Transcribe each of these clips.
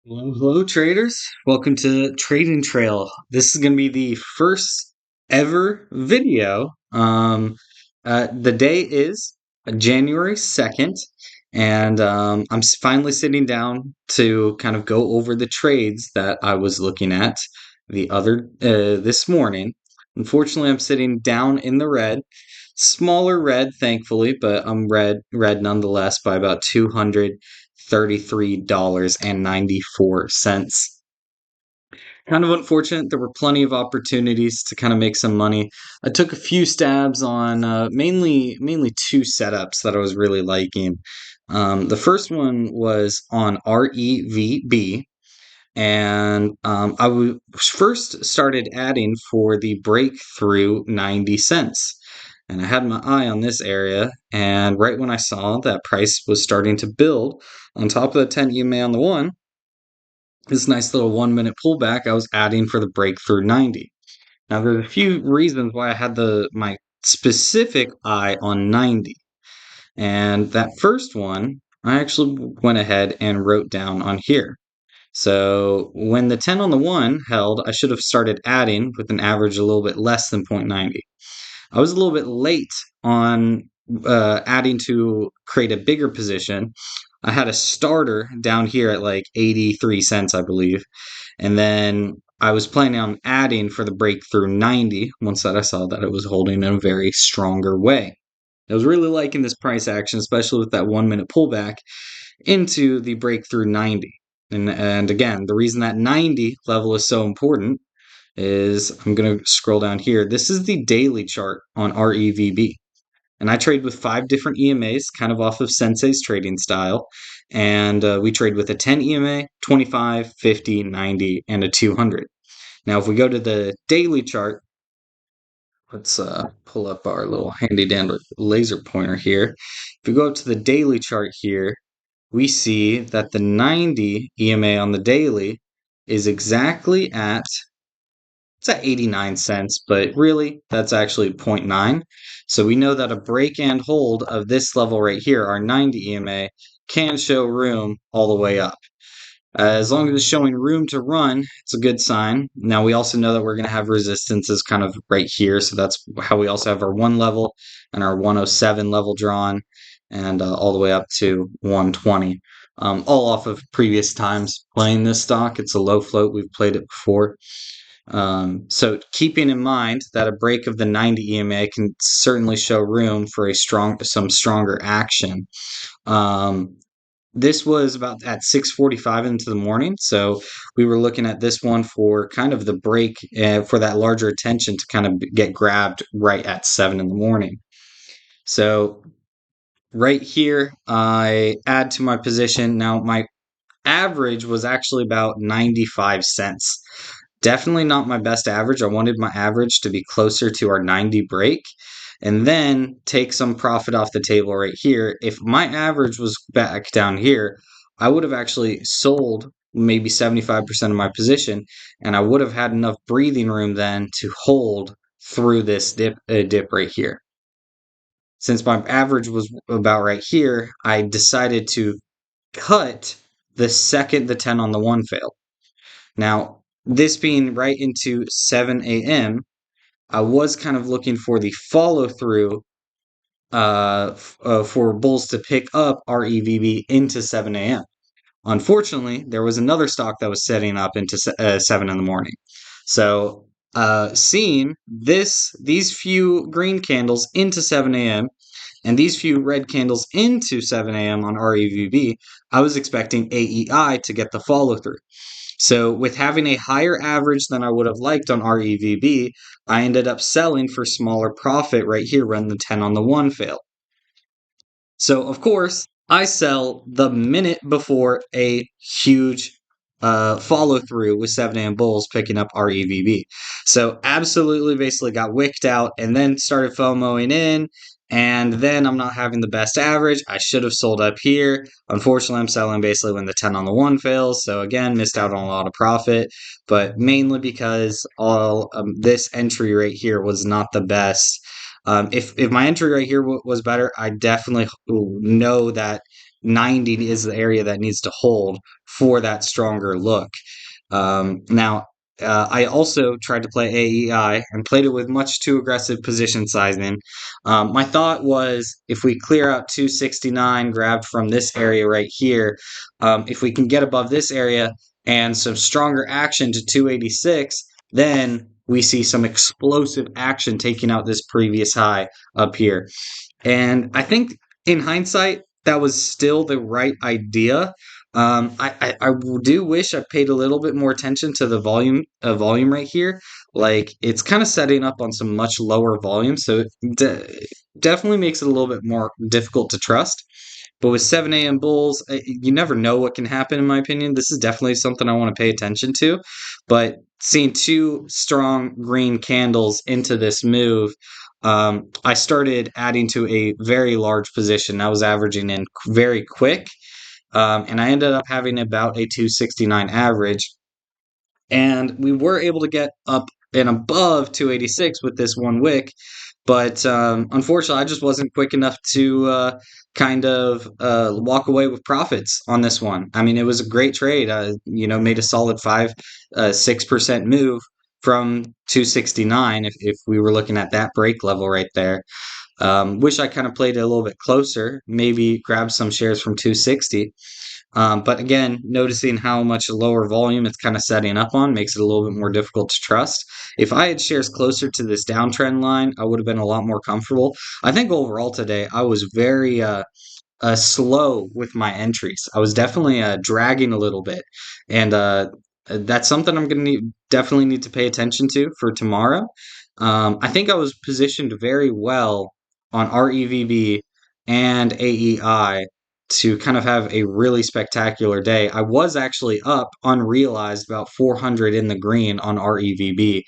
Hello, hello, traders. Welcome to Trading Trail. This is going to be the first ever video. The day is January 2nd, and finally sitting down to kind of go over the trades that I was looking at this morning. Unfortunately, I'm sitting down in the red. Smaller red, thankfully, but I'm red nonetheless by about $233.94. Kind of unfortunate. There were plenty of opportunities to kind of make some money. I took a few stabs on mainly two setups that I was really liking. The first one was on REVB, and first started adding for the breakthrough 90 cents. And I had my eye on this area, and right when I saw that price was starting to build on top of the 10 EMA on the one, this nice little 1 minute pullback, I was adding for the breakthrough 90. Now, there's a few reasons why I had my specific eye on 90. And that first one, I actually went ahead and wrote down on here. So when the 10 on the 1 held, I should have started adding with an average a little bit less than 0.90. I was a little bit late on adding to create a bigger position. I had a starter down here at like 83 cents, I believe. And then I was planning on adding for the breakthrough 90 once that I saw that it was holding in a very stronger way. I was really liking this price action, especially with that 1 minute pullback into the breakthrough 90. And again, the reason that 90 level is so important is I'm going to scroll down here. This is the daily chart on REVB. And I trade with 5 different EMAs, kind of off of Sensei's trading style. And we trade with a 10 EMA, 25, 50, 90, and a 200. Now, if we go to the daily chart, let's pull up our little handy dandy laser pointer here. If we go up to the daily chart here, we see that the 90 EMA on the daily is exactly at it's at 89 cents, but really that's actually zero point 0.9. So we know that a break and hold of this level right here, our 90 EMA, can show room all the way up. As long as it's showing room to run, it's a good sign. Now we also know that we're going to have resistances kind of right here, so that's how we also have our 1 level and our 107 level drawn, and all the way up to 120. All off of previous times playing this stock. It's a low float. We've played it before. So keeping in mind that a break of the 90 EMA can certainly show room for some stronger action. This was about at 6:45 into the morning, so we were looking at this one for kind of the break for that larger attention to kind of get grabbed right at 7 in the morning. So right here, I add to my position. Now my average was actually about 95 cents. Definitely not my best average. I wanted my average to be closer to our 90 break and then take some profit off the table right here. If my average was back down here, I would have actually sold maybe 75% of my position, and I would have had enough breathing room then to hold through this dip right here. Since my average was about right here, I decided to cut the second the 10 on the 1 failed. Now, this being right into 7 a.m., I was kind of looking for the follow through for bulls to pick up REVB into 7 a.m. Unfortunately, there was another stock that was setting up into 7 in the morning. So, seeing these few green candles into 7 a.m. and these few red candles into 7 a.m. on REVB, I was expecting AEI to get the follow through. So, with having a higher average than I would have liked on REVB, I ended up selling for smaller profit right here when the 10 on the 1 failed. So, of course, I sell the minute before a huge follow through with 7 a.m. Bulls picking up REVB. So, absolutely basically got wicked out and then started FOMOing in. And then I'm not having the best average. I should have sold up here. Unfortunately, I'm selling basically when the 10 on the 1 fails. So, again, missed out on a lot of profit, but mainly because all this entry right here was not the best. If my entry right here was better, I definitely know that 90 is the area that needs to hold for that stronger look. Now, I also tried to play AEI and played it with much too aggressive position sizing. My thought was if we clear out 269 grabbed from this area right here, if we can get above this area and some stronger action to 286, then we see some explosive action taking out this previous high up here. And I think in hindsight, that was still the right idea. I do wish I paid a little bit more attention to the volume right here. Like it's kind of setting up on some much lower volume, so definitely makes it a little bit more difficult to trust. But with 7 a.m. bulls, you never know what can happen, in my opinion. This is definitely something I want to pay attention to. But seeing two strong green candles into this move, I started adding to a very large position. I was averaging in very quick, and I ended up having about a 269 average. And we were able to get up and above 286 with this one wick, but unfortunately, I just wasn't quick enough to kind of walk away with profits on this one. I mean, it was a great trade. Made a solid 6% move from 269 if we were looking at that break level right there. Wish I kind of played it a little bit closer, maybe grab some shares from 260. But again, noticing how much lower volume it's kind of setting up on makes it a little bit more difficult to trust. If I had shares closer to this downtrend line, I would have been a lot more comfortable. I think overall today, I was very slow with my entries. I was definitely dragging a little bit, and that's something I'm going to definitely need to pay attention to for tomorrow. I think I was positioned very well on REVB and AEI to kind of have a really spectacular day. I was actually up unrealized about 400 in the green on REVB.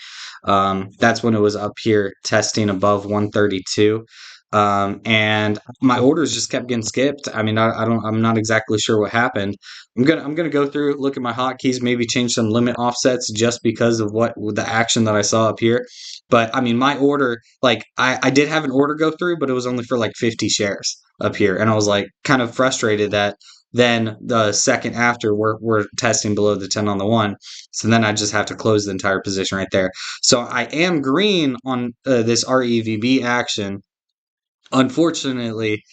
That's when it was up here testing above 132. And my orders just kept getting skipped. I mean, I'm not exactly sure what happened. I'm gonna go through, look at my hotkeys, maybe change some limit offsets just because of what the action that I saw up here. But I mean, my order, like I did have an order go through, but it was only for like 50 shares up here, and I was like kind of frustrated that then the second after we're testing below the 10 on the one, so then I just have to close the entire position right there. So I am green on this REVB action. Unfortunately,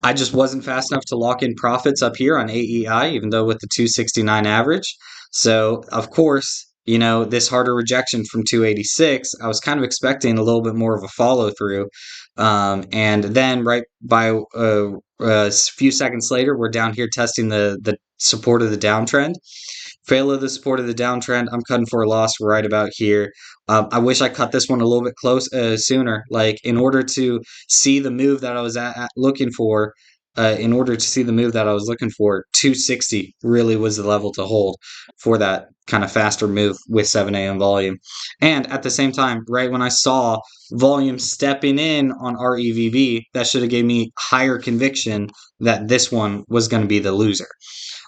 I just wasn't fast enough to lock in profits up here on AEI, even though with the 269 average. So, of course, this harder rejection from 286, I was kind of expecting a little bit more of a follow through. And then, right by a few seconds later, we're down here testing the support of the downtrend. Fail of the support of the downtrend. I'm cutting for a loss right about here. I wish I cut this one a little bit sooner. Like in order to see the move that I was looking for, 260 really was the level to hold for that kind of faster move with 7 a.m. volume. And at the same time, right when I saw volume stepping in on REVB, that should have gave me higher conviction that this one was going to be the loser.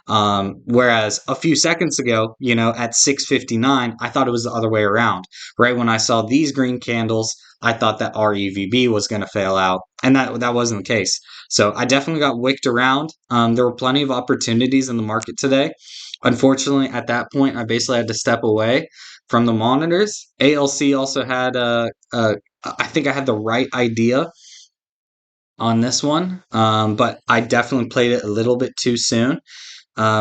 Whereas a few seconds ago, at 6:59, I thought it was the other way around. Right when I saw these green candles, I thought that REVB was going to fail out, and that wasn't the case. So I definitely got wicked around. There were plenty of opportunities in the market today. Unfortunately, at that point, I basically had to step away from the monitors. ALC also had I think I had the right idea on this one, but I definitely played it a little bit too soon.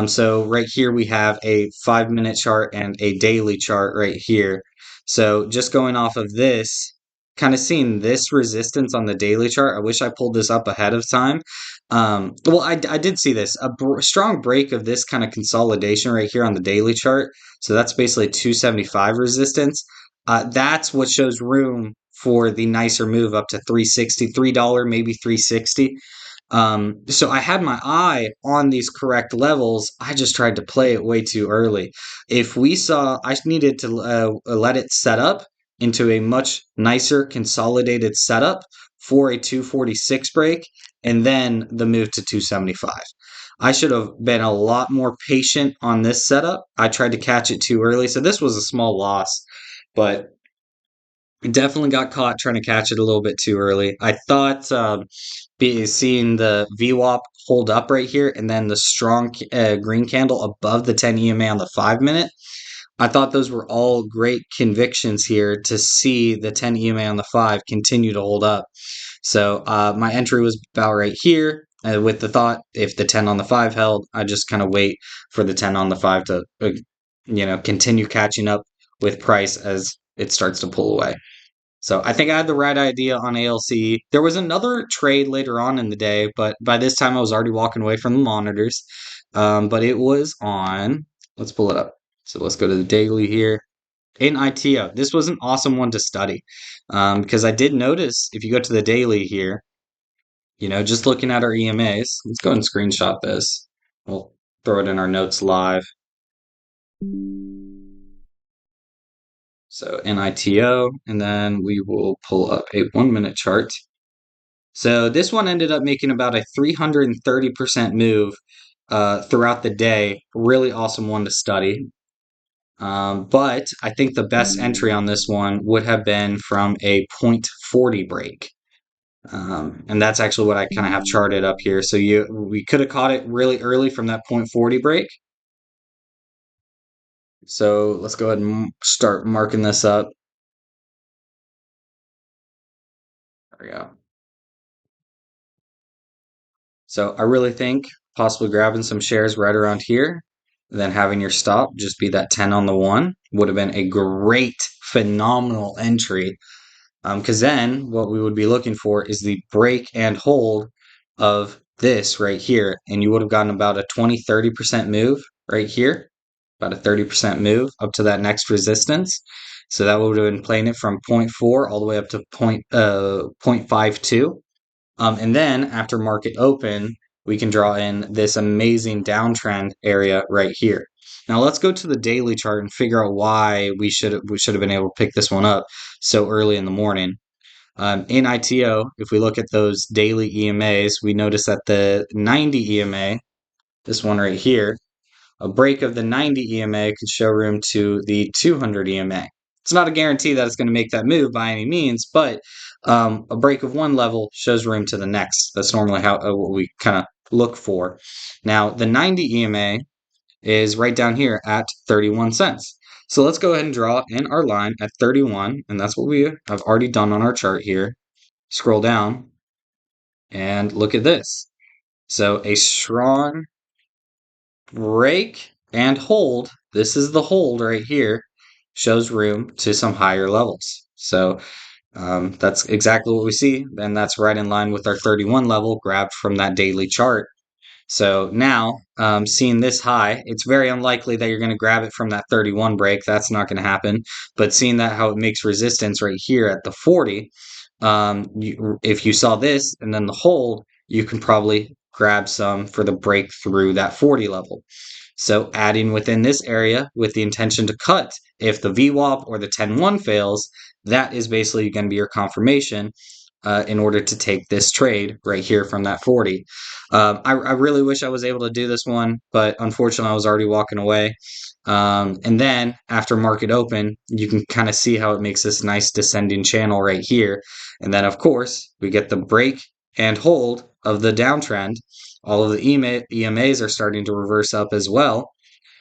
So right here we have a 5-minute chart and a daily chart right here. So just going off of this, kind of seeing this resistance on the daily chart. I wish I pulled this up ahead of time. Well, I did see this, strong break of this kind of consolidation right here on the daily chart. So that's basically 275 resistance. That's what shows room for the nicer move up to 360, $3, maybe 360. So I had my eye on these correct levels. I just tried to play it way too early. If we saw, I needed to let it set up into a much nicer consolidated setup for a 246 break and then the move to 275. I should have been a lot more patient on this setup. I tried to catch it too early. So this was a small loss, but Definitely got caught trying to catch it a little bit too early. I thought seeing the VWAP hold up right here and then the strong green candle above the 10 EMA on the 5 minute. I thought those were all great convictions here to see the 10 EMA on the 5 continue to hold up. So my entry was about right here with the thought if the 10 on the 5 held, I just kind of wait for the 10 on the 5 to, continue catching up with price as it starts to pull away. So I think I had the right idea on ALC. There was another trade later on in the day, but by this time I was already walking away from the monitors. But it was on, let's pull it up. So let's go to the daily here. In ITO, this was an awesome one to study because I did notice if you go to the daily here, just looking at our EMAs, let's go and screenshot this. We'll throw it in our notes live. So NITO, and then we will pull up a 1 minute chart. So this one ended up making about a 330% move throughout the day. Really awesome one to study. But I think the best entry on this one would have been from a 0.40 break. And that's actually what I kind of have charted up here. So we could have caught it really early from that 0.40 break. So let's go ahead and start marking this up. There we go. So I really think possibly grabbing some shares right around here, then having your stop just be that 10 on the 1 would have been a great, phenomenal entry. Because then what we would be looking for is the break and hold of this right here. And you would have gotten about a 20-30% move right here, about a 30% move up to that next resistance. So that would have been playing it from 0.4 all the way up to 0.52. And then after market open, we can draw in this amazing downtrend area right here. Now let's go to the daily chart and figure out why we should have been able to pick this one up so early in the morning. In ITO, if we look at those daily EMAs, we notice that the 90 EMA, this one right here, a break of the 90 EMA could show room to the 200 EMA. It's not a guarantee that it's going to make that move by any means, but a break of one level shows room to the next. That's normally how what we kind of look for. Now, the 90 EMA is right down here at 31 cents. So let's go ahead and draw in our line at 31, and that's what we have already done on our chart here. Scroll down and look at this. So a strong break and hold, this is the hold right here, shows room to some higher levels. So that's exactly what we see. And that's right in line with our 31 level grabbed from that daily chart. So now, seeing this high, it's very unlikely that you're going to grab it from that 31 break. That's not going to happen. But seeing that how it makes resistance right here at the 40, if you saw this and then the hold, you can probably grab some for the break through that 40 level. So adding within this area with the intention to cut if the VWAP or the 10-1 fails, that is basically going to be your confirmation in order to take this trade right here from that 40. I really wish I was able to do this one, but unfortunately I was already walking away. And then after market open, you can kind of see how it makes this nice descending channel right here. And then of course we get the break and hold of the downtrend. All of the EMAs are starting to reverse up as well.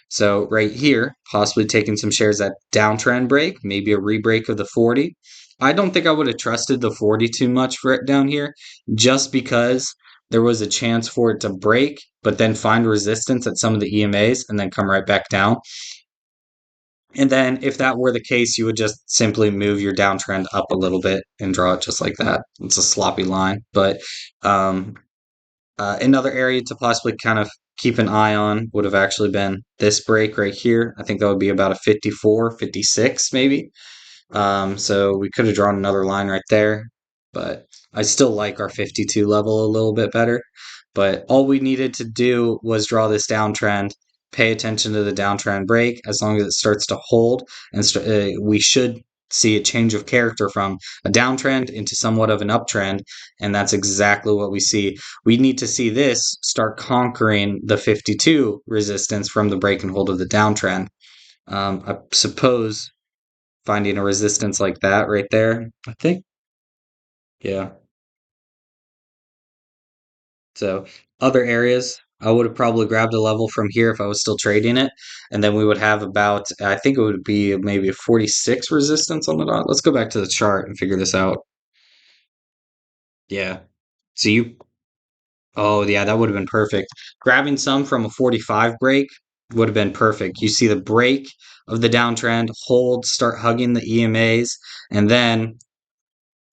So right here, possibly taking some shares at downtrend break, maybe a rebreak of the 40. I don't think I would have trusted the 40 too much for it down here, just because there was a chance for it to break, but then find resistance at some of the EMAs and then come right back down. And then if that were the case, you would just simply move your downtrend up a little bit and draw it just like that. It's a sloppy line, but another area to possibly kind of keep an eye on would have actually been this break right here. I think that would be about a 54, 56 maybe. So we could have drawn another line right there, but I still like our 52 level a little bit better. But all we needed to do was draw this downtrend, pay attention to the downtrend break. As long as it starts to hold, and we should see a change of character from a downtrend into somewhat of an uptrend, and that's exactly what we see. We need to see this start conquering the 52 resistance from the break and hold of the downtrend. I suppose finding a resistance like that right there. I think, yeah. So other areas, I would have probably grabbed a level from here if I was still trading it, and then we would have about, I think it would be maybe a 46 resistance on the dot. Let's go back to the chart and figure this out. Yeah. So you, oh yeah, that would have been perfect. Grabbing some from a 45 break would have been perfect. You see the break of the downtrend, hold, start hugging the EMAs, and then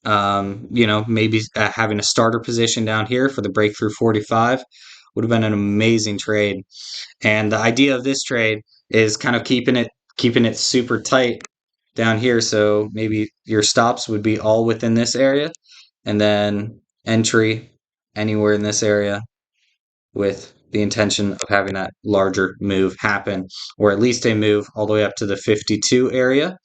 maybe having a starter position down here for the breakthrough 45 would have been an amazing trade. And the idea of this trade is kind of keeping it super tight down here. So maybe your stops would be all within this area, and then entry anywhere in this area with the intention of having that larger move happen, or at least a move all the way up to the 52 area,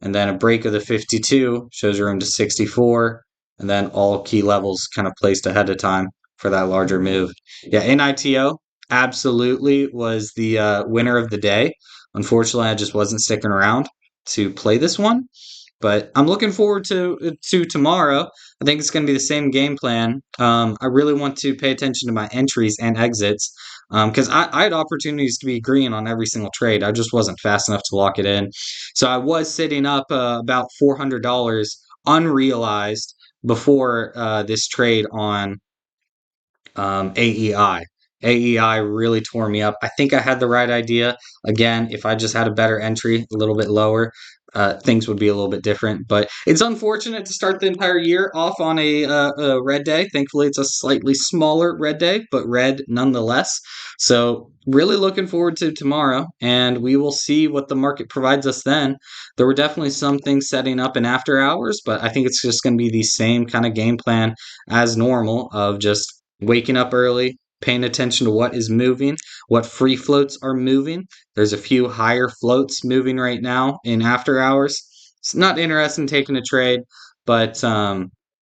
and then a break of the 52 shows room to 64, and then all key levels kind of placed ahead of time for that larger move. Yeah, NITO absolutely was the winner of the day. Unfortunately, I just wasn't sticking around to play this one, but I'm looking forward to tomorrow. I think it's going to be the same game plan. I really want to pay attention to my entries and exits because I had opportunities to be green on every single trade. I just wasn't fast enough to lock it in. So I was sitting up about $400 unrealized before this trade on AEI. AEI really tore me up. I think I had the right idea. Again, if I just had a better entry, a little bit lower, things would be a little bit different. But it's unfortunate to start the entire year off on a red day. Thankfully, it's a slightly smaller red day, but red nonetheless. So, really looking forward to tomorrow, and we will see what the market provides us then. There were definitely some things setting up in after hours, but I think it's just going to be the same kind of game plan as normal of just waking up early, paying attention to what is moving, what free floats are moving. There's a few higher floats moving right now in after hours. It's not interested in taking a trade, but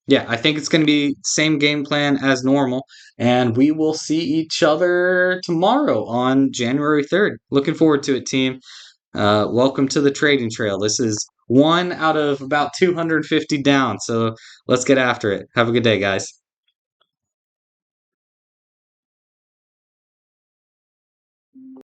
yeah, I think it's going to be same game plan as normal, and we will see each other tomorrow on January 3rd. Looking forward to it, team. Welcome to the trading trail. This is one out of about 250 down, so let's get after it. Have a good day, guys.